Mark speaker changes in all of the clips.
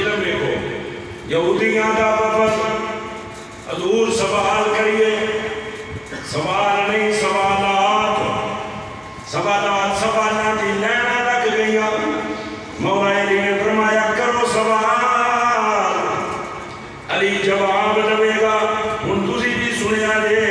Speaker 1: علم دیکھو یہودیاں دا وفد حضور سوال کریے سوال نہیں سوالات کی لینا لگ گئی مولا علی نے فرمایا کرو سوال علی جواب دے گا ہن تسی بھی سنیا جے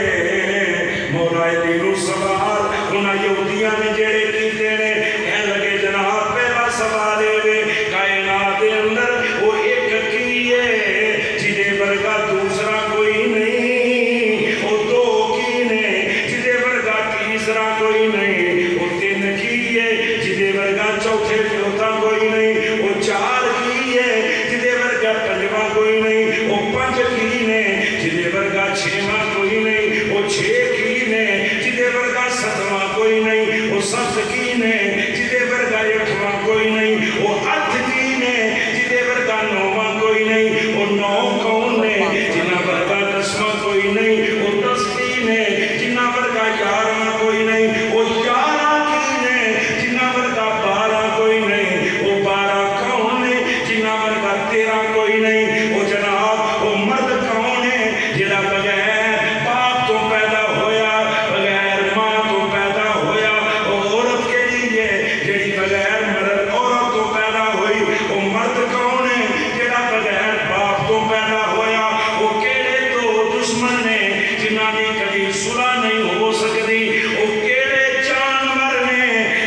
Speaker 1: مولا علی نو سوال انہاں یہودیاں نے جڑے کیتے نے کہن لگے جناب پہلا سوال اے کائنات دے اندر وہ ایک کی ہے جدے ورگا دوسرا کوئی نہیں وہ دو کی نے جدے ورگا تیسرا کوئی نہیں وہ تین کی ہے جدے ورگا چوتھے چوتھا کوئی نہیں وہ چار کی ہے جدے ورگا پنجواں کوئی نہیں وہ پانچ کی نے جدے ورگا چھواں کوئی نہیں وہ چھ کی نے جدے ورگا ستواں کوئی نہیں وہ سات کی نے جدے ورگا اٹھواں کوئی نہیں وہ اٹھ کی نے جدے ورگا نواں کوئی نہیں وہ نو کون نے جنہ ورگا دسواں کوئی نہیں وہ 10 کی نے جنہ ورگا 11واں کوئی نہیں وہ 11 کی نے جنہ ورگا 12 کوئی نہیں وہ 12 کون نے جنہ ورگا 13 کوئی نہیں وہ جناب وہ مرد کون ہے جنہ بغیر باپ تو پیدا ہویا بغیر ماں تو پیدا ہویا وہ عورت کے لیے جڑی بغیر مرد عورت تو پیدا ہوئی وہ مرد کون ہے جڑا بغیر باپ تو پیدا ہویا وہ کیڑے تو دشمن نے جنہ دی کبھی صلح نہیں ہو سکتی وہ کیڑے جانور نے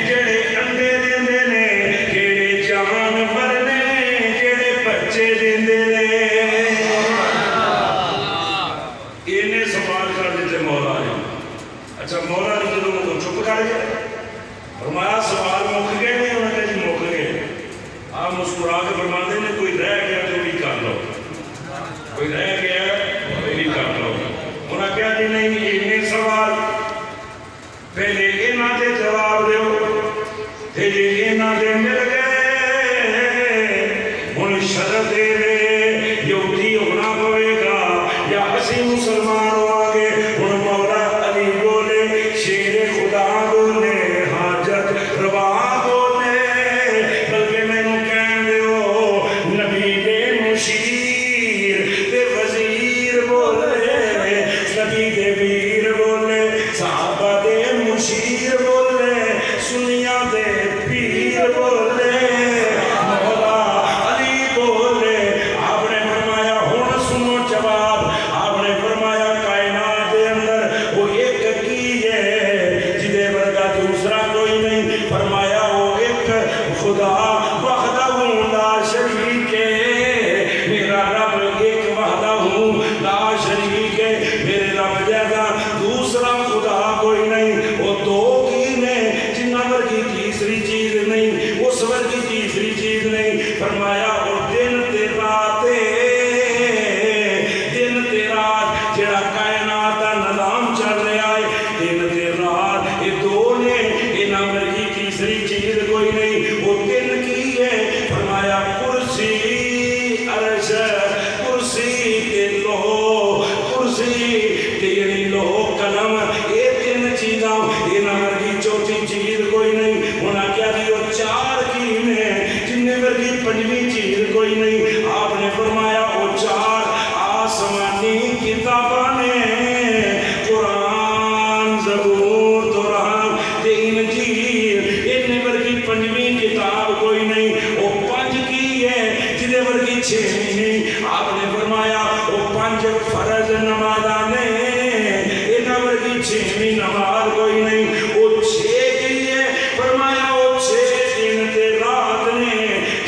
Speaker 1: جڑے انڈے دیندے نے کیڑے جانور نے جڑے بچے دیندے نے انہیں سوال کر دیتے مولا نے اچھا مولا نے جدوں کو چپ کر گیا فرمایا سوال مک گئے نہیں انہوں نے جی مک گئے آپ مسکرا کے فرماتے ہیں کوئی رہ گیا تو بھی کر لو کوئی رہ گیا تو بھی کر لو انہوں کیا جی نہیں انہیں سوال پہلے انہاں دے جواب دیو پہلے انہاں دے مل گئے ہن شرط دے یہودی ہونا پوے گا یا اسی مسلمان ہو گے ہن مولا علی بولے شیر خدا بولے حاجت روا بولے بلکہ میں نو کہن دیو نبی دے مشیر تے وزیر بولے نبی دے ویر بولے صحابہ دے مشیر بولے سنیا دے پیر بولے مولا علی بولے آپ نے فرمایا ہن سنو جواب آپ نے فرمایا کائنات دے اندر وہ ایک کی ہے جدے ورگا دوسرا کوئی نہیں فرمایا وہ ایک خدا وحدہ لا شریک ہے میرا رب ایک وحدہ لا شریک ہے میرے رب جیسا دوسرا خدا کوئی نہیں وہ دو کی نے جنہ ورگی تیسری چیز نہیں اس ورگی تیسری چیز نہیں فرمایا اور دن تے رات جڑا کائنات دا نظام چل رہا ہے دن تے رات یہ دو نے انہاں ورگی تیسری چیز کوئی نہیں وہ دن کی ہے فرمایا کرسی عرش کرسی تے لوح کرسی تیری لوح قلم یہ تین چیزاں انہاں ورگی چوتھی چیز کوئی نہیں انہاں کیا دیو چار کی نے جنہیں ورگی پنجویں چیز کوئی نہیں آپ نے فرمایا وہ چار آسمانی کتاباں نے قرآن زبور قرآن تے انجیل انہیں ورگی پنجویں کتاب کوئی نہیں وہ پانچ کی ہے جنہیں ورگی چھویں نہیں آپ نے فرمایا وہ پانچ فرض نمازاں نے انہیں ورگی چھویں نماز کوئی نہیں وہ چھ کی ہے فرمایا وہ چھ دن تے رات نے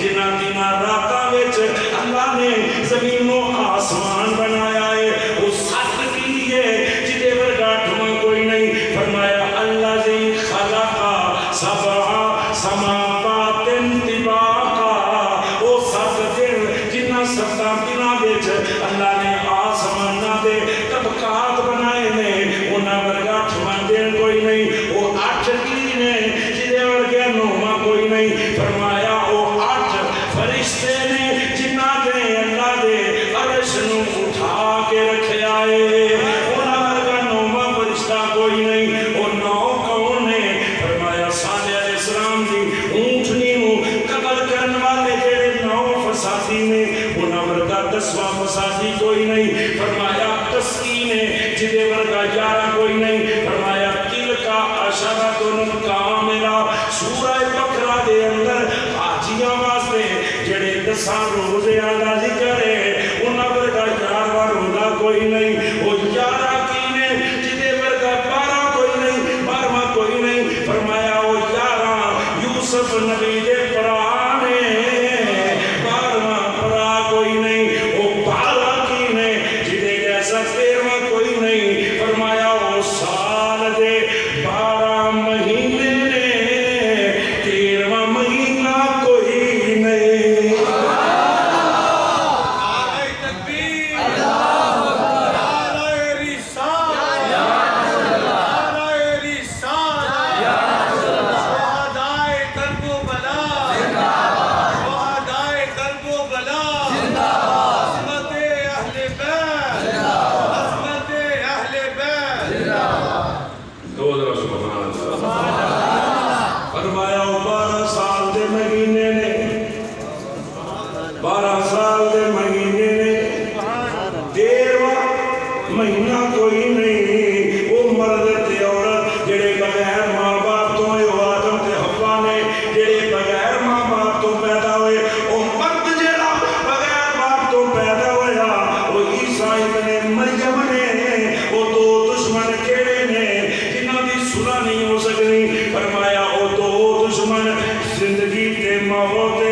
Speaker 1: جنہ دنہ راتاں وچ اللہ نے زمین و آسمان بنایا ہے وہ سات کی ہے جدے ورگا آٹھواں کوئی نہیں فرمایا اللہ زی خلقا سبع سماوات طباقا وہ سات دن جنہ ستاں دناں وچ اللہ نے آسماناں دے طبقات بنائے نے انہاں ورگا آٹھواں دن کوئی نہیں وہ آٹھ کی نے جدے ورگا نواں کوئی نہیں فرمایا وہ آٹھ فرشتے نے جنہ نے اللہ دے عرش نو اٹھا کے رکھے آئے انہاں ورگا نواں فرشتہ کوئی نہیں وہ نو کون نے فرمایا صالح علیہ السلام دی اونٹنی نو قتل کرن والے جڑے نو فسادی نے رسوا فسادی کوئی نہیں، فرمایا تسکین جدے ورگا یارہ کوئی نہیں، فرمایا تل کا عشرۃ کاملہ سورہ بقرہ دے اندر حاجیاں واسطے جڑے 10 روزیاں دا ذکر ہے انہاں ورگا 11واں روزہ کوئی نہیں، وہ 11 کی نے جدے ورگا 12 کوئی نہیں، 12واں کوئی نہیں، فرمایا وہ 11 یوسف نبی دے پرانے 12واں پرا کوئی نہیں، وہ 12 کی نے جدے جیسا 13واں کوئی نہیں، فرمایا وہ سال دے 12 مہینے نے 13واں مہینہ کوئی نہیں۔ فرمایا 12 سال دے مہینے نے 12 سال دے مہینے نے 13واں مہینہ کوئی نہیں، وہ مرد تے عورت جڑے بغیر ماں باپ تو ہوئے، آدم تے حوا نے جڑے بغیر ماں باپ تو پیدا ہوئے، وہ مرد جڑا بغیر باپ تو پیدا ہویا وہ عیسیٰ ابن مریم نے، وہ دو دشمن کیڑے نے جنہاں دی صلح نہیں ہو سکتی، فرمایا وہ دو دشمن زندگی تے موت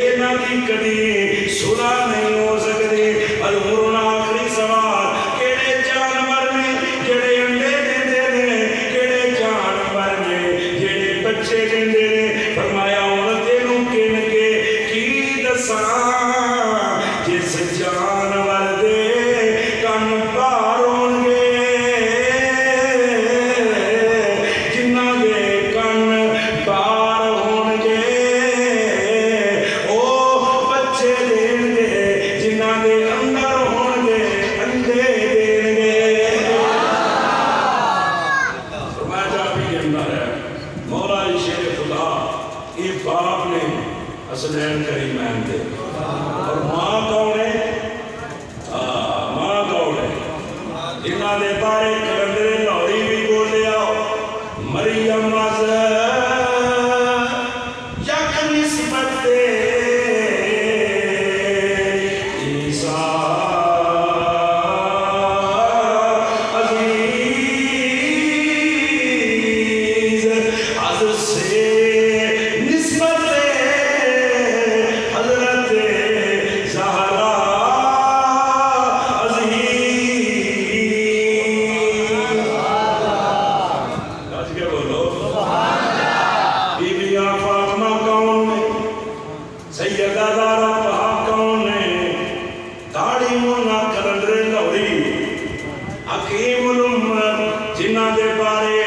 Speaker 1: انہاں دی کدی صلح نہیں ہو سکتی۔ العمر آخری سوال کیڑے جانور نے جڑے انڈے دیندے نے، کیڑے جانور نے جڑے بچے دیندے نے، فرمایا انہاں تینوں کن کے کی دساں جس جانور دے کن باہر ہون گے، جنہاں دے کن باہر ہون گے او بچے دین گے، جنہاں دے اندر ہون گے انڈے دین گے۔ فرمایا جا بھی اندر ہے مولا شیر خدا، یہ باپ نے حسنین کریمین دے، اور ماں کون ہے؟ ماں کون ہے؟ انہاں دے بارے کلندر لاہوری بھی بولیا، مریم از یک نسبت عیسیٰ عزیز، از سے نسبت حضرت زہرا عزیز۔ کے بولو بی بی فاطمہ کون ہے؟ سیدہ زہرا بہا کون ہے؟ داڑھی مونا کلندر لاہوری حکیم الامت جنہاں دے بارے